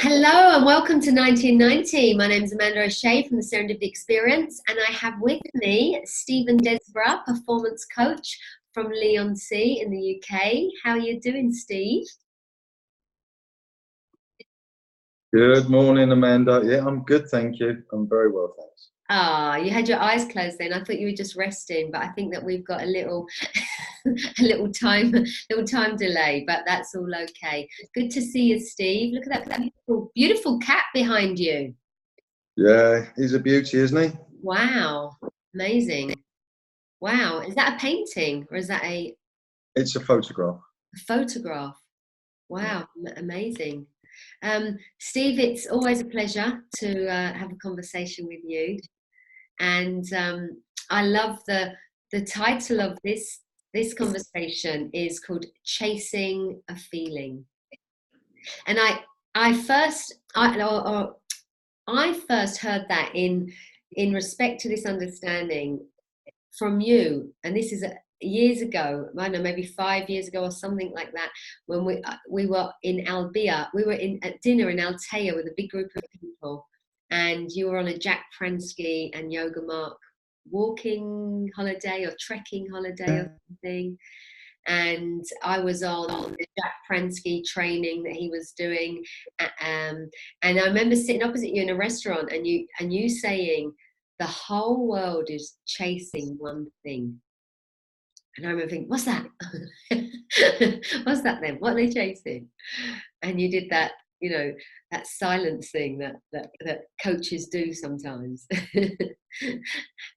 Hello and welcome to 1990. My name is Amanda O'Shea from the Serendipity Experience, and I have with me Stephen Desborough, performance coach from Leigh-on-Sea in the UK. How are you doing, Steve? Good morning, Amanda. Yeah, I'm good, thank you. I'm very well, thanks. Ah, you had your eyes closed then. I thought you were just resting, but I think that we've got a little a little time delay, but that's all okay. Good to see you, Steve. Look at that beautiful cat behind you. Yeah, he's a beauty, isn't he? Wow, amazing. Wow, is that a painting or is that a It's a photograph. photograph? Wow, amazing. Steve, it's always a pleasure to have a conversation with you. And I love the title of this conversation is called Chasing a Feeling. And I first heard that in respect to this understanding from you, and this is years ago. I don't know, maybe 5 years ago or something like that, when we were in Albia. We were at dinner in Altea with a big group of people, and you were on a Jack Pransky and Yoga Mark walking holiday or trekking holiday or something, and I was on the Jack Pransky training that he was doing, and I remember sitting opposite you in a restaurant, and you saying, the whole world is chasing one thing. And I remember thinking, what's that? What's that then? What are they chasing? And you did that, that silence thing that coaches do sometimes.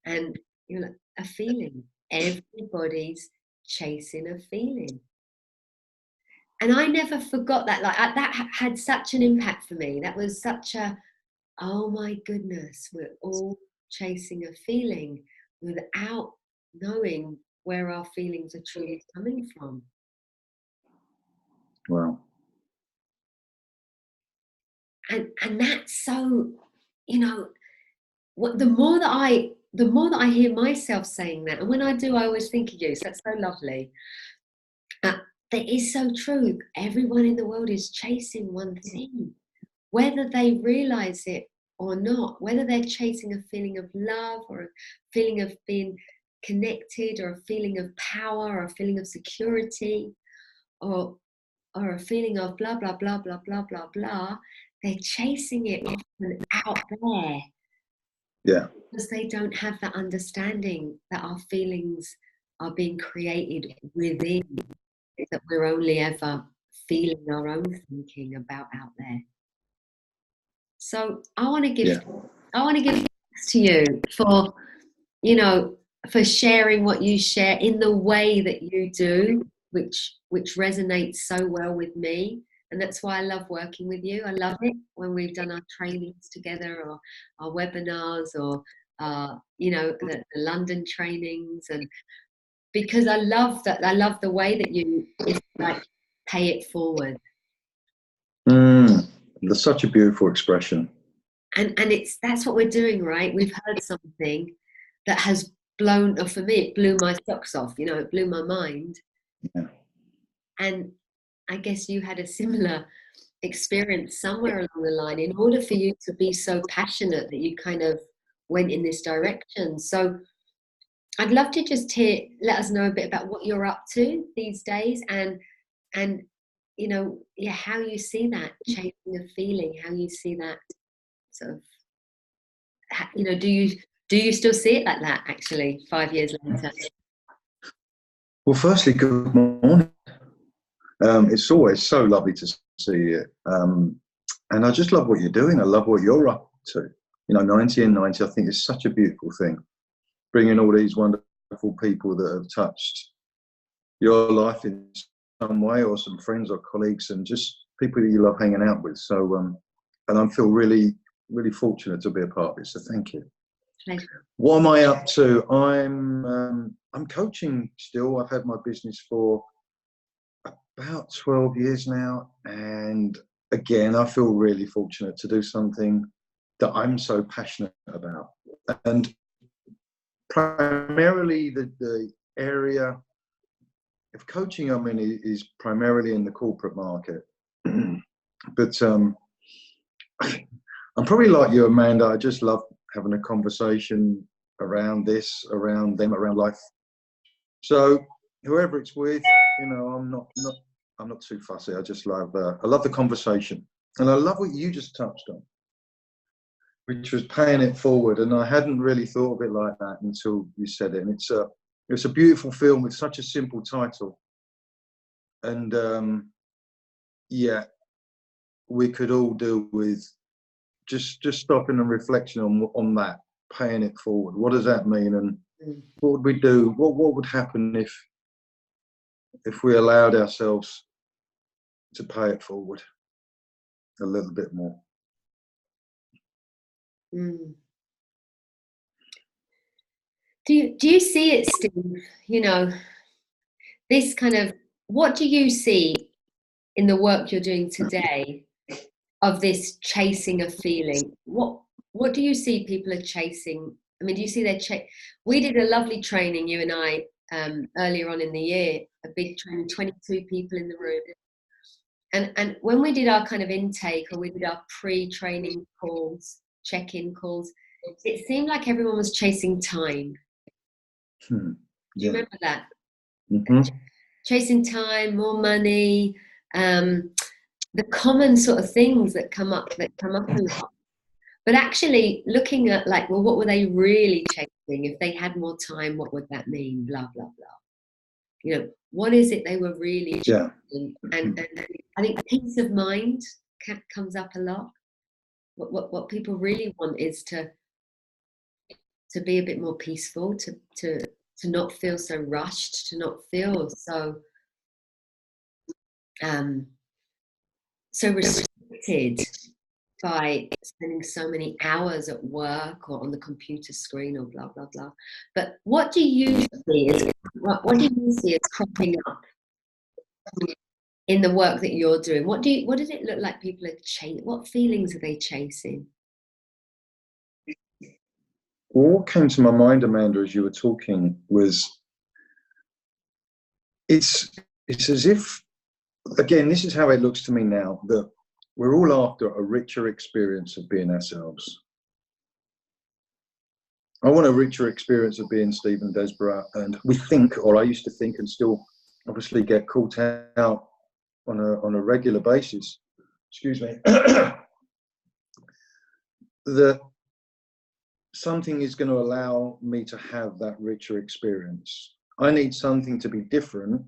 And you're like, a feeling. Everybody's chasing a feeling. And I never forgot that. Like that had such an impact for me. That was such a, oh my goodness, we're all chasing a feeling without knowing where our feelings are truly coming from. Wow. And that's so, the more that I hear myself saying that, and when I do, I always think of you. So that's so lovely. That is so true. Everyone in the world is chasing one thing, whether they realize it or not, whether they're chasing a feeling of love or a feeling of being connected or a feeling of power or a feeling of security or a feeling of blah, blah, blah, blah, blah, blah, blah. They're chasing it often out there. Yeah. Because they don't have that understanding that our feelings are being created within, that we're only ever feeling our own thinking about out there. So I want to give thanks to you for, for sharing what you share in the way that you do, which resonates so well with me. And that's why I love working with you. I love it when we've done our trainings together or our webinars or, the London trainings. And because I love the way that you pay it forward. That's such a beautiful expression. And that's what we're doing, right? We've heard something that has blown, or for me, it blew my socks off, it blew my mind. Yeah. And I guess you had a similar experience somewhere along the line in order for you to be so passionate that you kind of went in this direction. So I'd love to just let us know a bit about what you're up to these days and how you see that chasing a feeling, how you see that sort of, do you still see it like that actually 5 years later? Well, firstly, good morning. It's always so lovely to see you. And I just love what you're doing. I love what you're up to. 90 and 90, I think is such a beautiful thing. Bringing all these wonderful people that have touched your life in some way, or some friends or colleagues, and just people that you love hanging out with. So, and I feel really, really fortunate to be a part of it. So thank you. Pleasure. What am I up to? I'm coaching still. I've had my business for about 12 years now, and again, I feel really fortunate to do something that I'm so passionate about. And primarily the area of coaching I'm in is primarily in the corporate market. But I'm probably like you, Amanda. I just love having a conversation around this, around them, around life. So whoever it's with, you know, I'm not too fussy. I just love I love the conversation, and I love what you just touched on, which was paying it forward. And I hadn't really thought of it like that until you said it. And it's a beautiful film with such a simple title, and yeah, we could all do with just stopping and reflection on that, paying it forward. What does that mean, and what would we do? What would happen if we allowed ourselves to pay it forward a little bit more? Mm. Do you see it, Steve? You know, this kind of, what do you see in the work you're doing today of this chasing a feeling? What do you see people are chasing? I mean, do you see we did a lovely training, you and I, earlier on in the year, a big training, 22 people in the room. And when we did our kind of intake, or we did our pre-training calls, check-in calls, it seemed like everyone was chasing time. Yeah. Do you remember that? Mm-hmm. Chasing time, more money, the common sort of things that come up a lot. But actually looking at, like, well, what were they really chasing? If they had more time, what would that mean? Blah, blah, blah. You know, what is it they were really chasing? Yeah. And I think peace of mind comes up a lot. What people really want is to be a bit more peaceful, to not feel so rushed, to not feel so so restricted by spending so many hours at work or on the computer screen or blah blah blah. But what do you see as cropping up in the work that you're doing? What does it look like people are chasing? What feelings are they chasing? Well, what came to my mind, Amanda, as you were talking, was it's as if, again, this is how it looks to me now, that we're all after a richer experience of being ourselves. I want a richer experience of being Stephen Desborough, and we think, or I used to think, and still obviously get caught out on a regular basis, excuse me, that something is going to allow me to have that richer experience. I need something to be different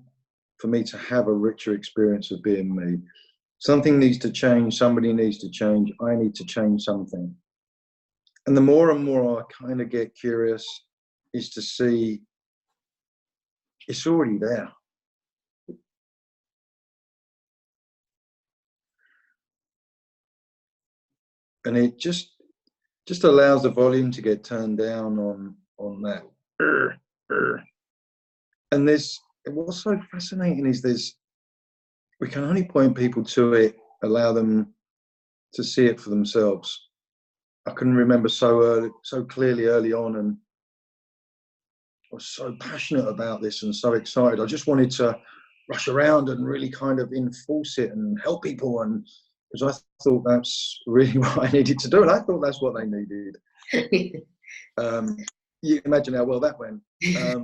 for me to have a richer experience of being me. Something needs to change, somebody needs to change, I need to change something. And the more and more I kind of get curious is to see it's already there. And it just allows the volume to get turned down on that. And what's so fascinating is we can only point people to it, allow them to see it for themselves. I can remember so clearly early on, and I was so passionate about this and so excited. I just wanted to rush around and really kind of enforce it and help people, and because I thought that's really what I needed to do, and I thought that's what they needed. You can imagine how well that went. I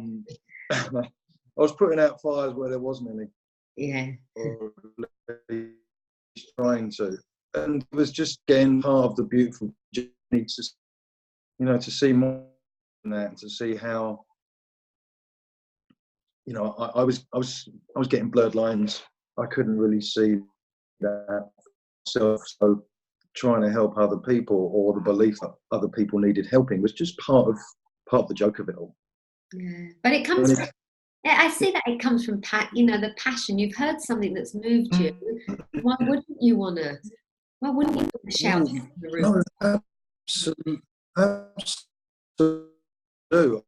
was putting out fires where there wasn't any. Yeah. Or at least trying to. And it was just, again, part of the beautiful journey to, you know, to see more than that, and to see how, you know, I was getting blurred lines. I couldn't really see that myself. So trying to help other people, or the belief that other people needed helping, was just part of the joke of it all. Yeah, but it comes from, I see that it comes from the passion. You've heard something that's moved you. Why wouldn't you want to shout in the room? No, absolutely.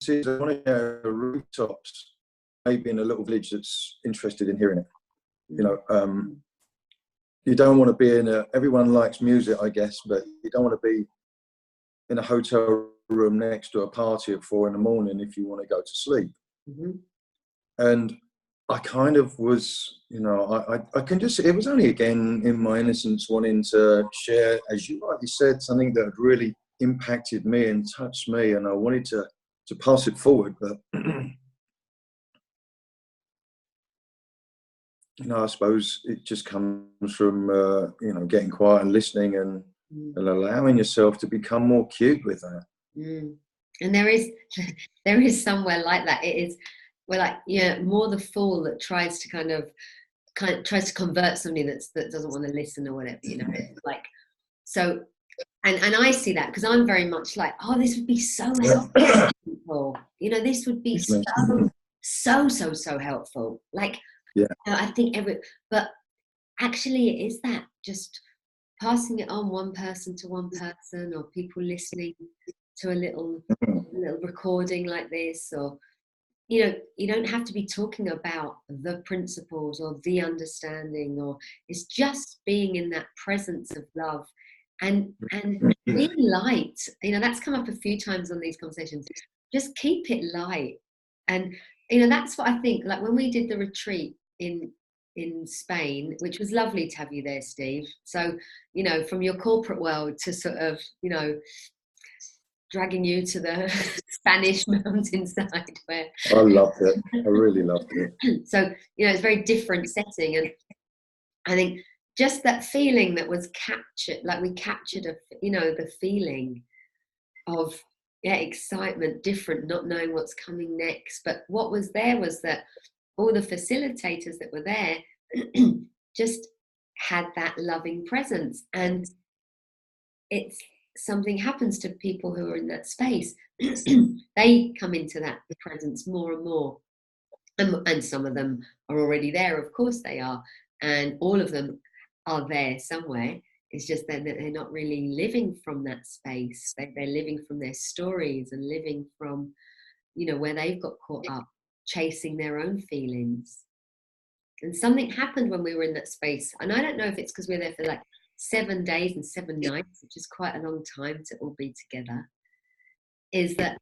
See, I want to hear rooftops, maybe in a little village that's interested in hearing it. You know, you don't want to be everyone likes music, I guess, but you don't want to be in a hotel room next to a party at 4 a.m. if you want to go to sleep. Mm-hmm. And I kind of was, I can just, it was only again in my innocence wanting to share, as you rightly said, something that had really impacted me and touched me, and I wanted to pass it forward. But, I suppose it just comes from, getting quiet and listening and allowing yourself to become more cute with that. And there is somewhere like that. It is, we're like, more the fool that tries to tries to convert somebody that doesn't want to listen or whatever, like, so, and I see that because I'm very much like, oh, this would be so helpful for people. This would be so helpful. Like, I think but actually it is that, just passing it on one person to one person, or people listening to a little recording like this, or you don't have to be talking about the principles or the understanding, or it's just being in that presence of love and being light. That's come up a few times on these conversations. Just keep it light. And that's what I think, like when we did the retreat in Spain, which was lovely to have you there, Steve. So from your corporate world to sort of dragging you to the Spanish mountainside, where I loved it. I really loved it. So it's a very different setting, and I think just that feeling that was captured, like we captured the feeling of excitement, different, not knowing what's coming next. But what was there was that all the facilitators that were there just had that loving presence, and it's something happens to people who are in that space. They come into that presence more and more, and some of them are already there, of course they are, and all of them are there somewhere. It's just that they're not really living from that space. They're living from their stories and living from where they've got caught up chasing their own feelings. And something happened when we were in that space, and I don't know if it's because we were there for like 7 days and 7 nights, which is quite a long time to all be together, is that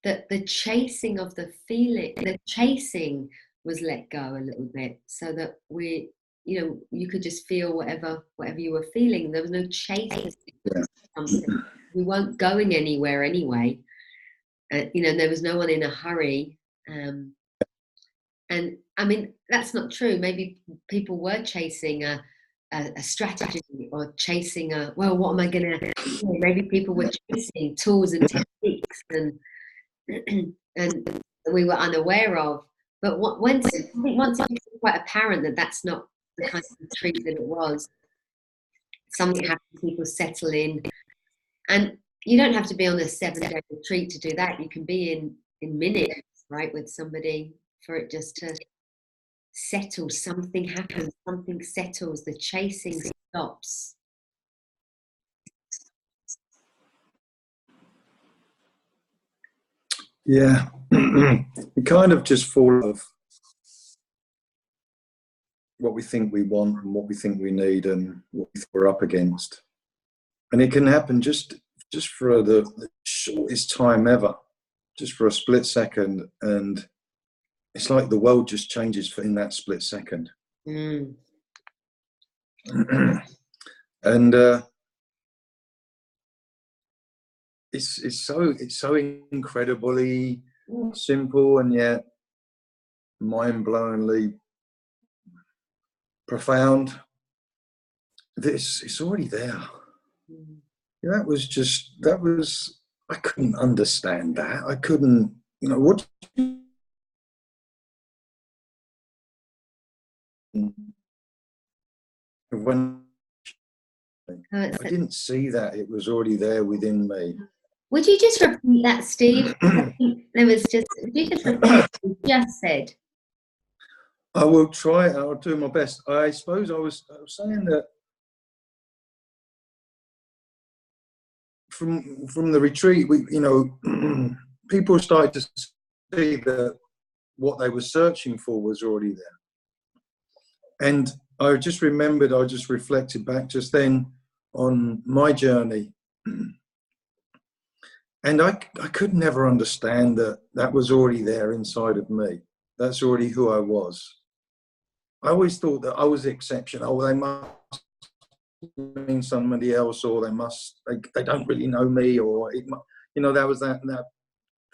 the chasing of the feeling, the chasing was let go a little bit, so that you could just feel whatever you were feeling. There was no chasing something. We weren't going anywhere anyway. There was no one in a hurry. And I mean, that's not true. Maybe people were chasing a strategy, or chasing what am I going to do? Maybe people were chasing tools and techniques and we were unaware of. But once it became quite apparent that that's not the kind of retreat that it was, something happens, people settle in. And you don't have to be on a 7-day retreat to do that. You can be in minutes, right, with somebody, for it just to settle. Something happens, something settles, the chasing stops. Yeah. We kind of just fall of what we think we want and what we think we need and what we're up against. And it can happen just for the shortest time ever, just for a split second, and it's like the world just changes in that split second. And it's so incredibly simple, and yet mind-blowingly profound. It's already there. That was I couldn't understand that. I couldn't, what when I didn't see that it was already there within me. Would you just repeat that, Steve? Would you just repeat what you just said? I will try. I'll do my best. I suppose I was saying that from the retreat, people started to see that what they were searching for was already there. And I just remembered, I just reflected back just then on my journey. And I could never understand that was already there inside of me. That's already who I was. I always thought that I was the exception. Oh, they must mean somebody else, or they don't really know me, or there was that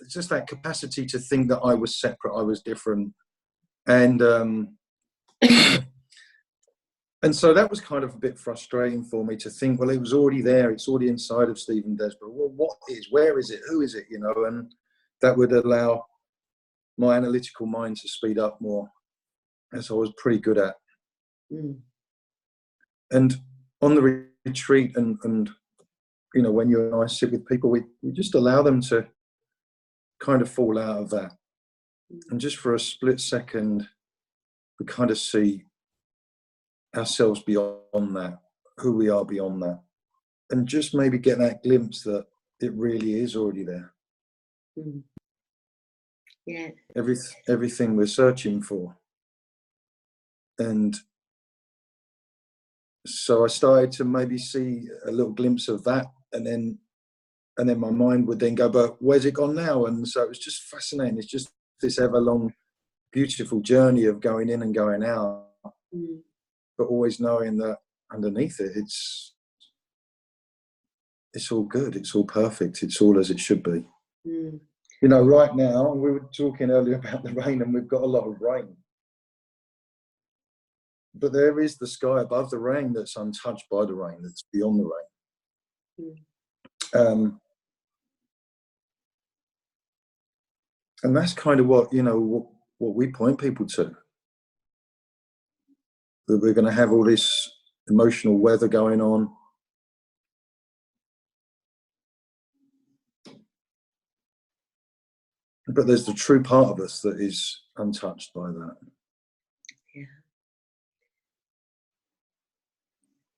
it's just that capacity to think that I was separate, I was different, and and so that was kind of a bit frustrating for me to think, well, it was already there, it's already inside of Stephen Desborough. Well, where is it, who is it, and that would allow my analytical mind to speed up more, as I was pretty good at. And on the retreat, and when you and I sit with people, we just allow them to kind of fall out of that, and just for a split second we kind of see ourselves beyond that, who we are beyond that, and just maybe get that glimpse that it really is already there. Yeah. Everything we're searching for. And so I started to maybe see a little glimpse of that, and then my mind would then go, but where's it gone now? And so it was just fascinating. It's just this ever long, beautiful journey of going in and going out, but always knowing that underneath it, it's all good, it's all perfect, it's all as it should be. Right now, we were talking earlier about the rain, and we've got a lot of rain, but there is the sky above the rain that's untouched by the rain, that's beyond the rain. And that's kind of what we point people to, that we're going to have all this emotional weather going on, but there's the true part of us that is untouched by that. Yeah.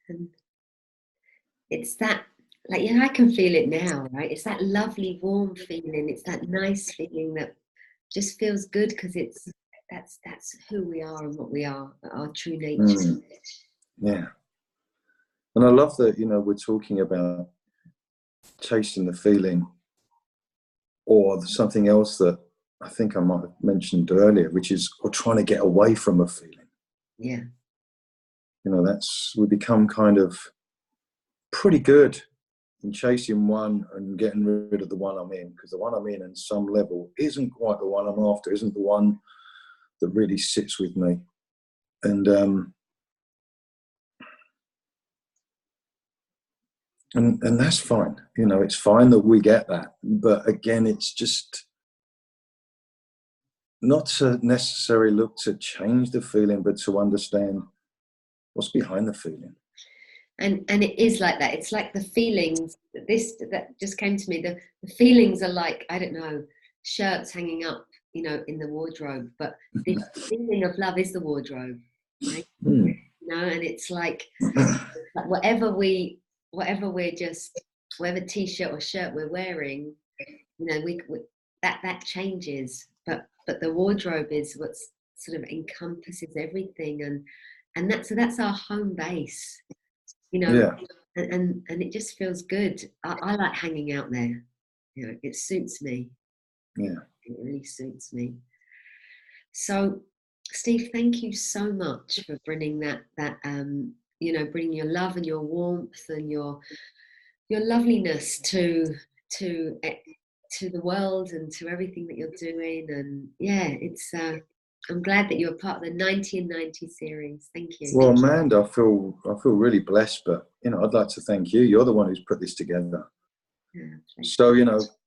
And it's that, like, I can feel it now, right? It's that lovely, warm feeling. It's that nice feeling that just feels good, because that's who we are and what we are, our true nature. Yeah. And I love that, we're talking about chasing the feeling, or something else that I think I might have mentioned earlier, which is, or trying to get away from a feeling. Yeah. We become kind of pretty good in chasing one and getting rid of the one I'm in, because the one I'm in some level isn't quite the one I'm after, isn't the one that really sits with me. And that's fine. It's fine that we get that. But again, it's just not to necessarily look to change the feeling, but to understand what's behind the feeling. And it is like that. It's like the feelings, that just came to me. The feelings are like, I don't know, shirts hanging up, in the wardrobe. But the feeling of love is the wardrobe, right? And it's like whatever t-shirt or shirt we're wearing, that changes. But the wardrobe is what sort of encompasses everything, and that's our home base. Yeah. And it just feels good. I like hanging out there. It suits me. Yeah. It really suits me. So, Steve, thank you so much for bringing that bringing your love and your warmth and your loveliness to the world and to everything that you're doing. And yeah, it's I'm glad that you're part of the 90 and 90 series. Thank you. Well, Amanda, I feel really blessed, but I'd like to thank you. You're the one who's put this together. Yeah, so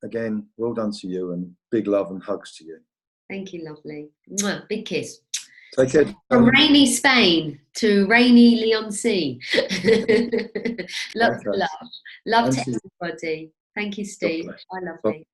again, well done to you, and big love and hugs to you. Thank you, lovely. Mwah, big kiss. Take care. From rainy Spain to rainy Leigh-on-Sea. Lots of love. Love to everybody. Thank you, Steve. Bye, lovely.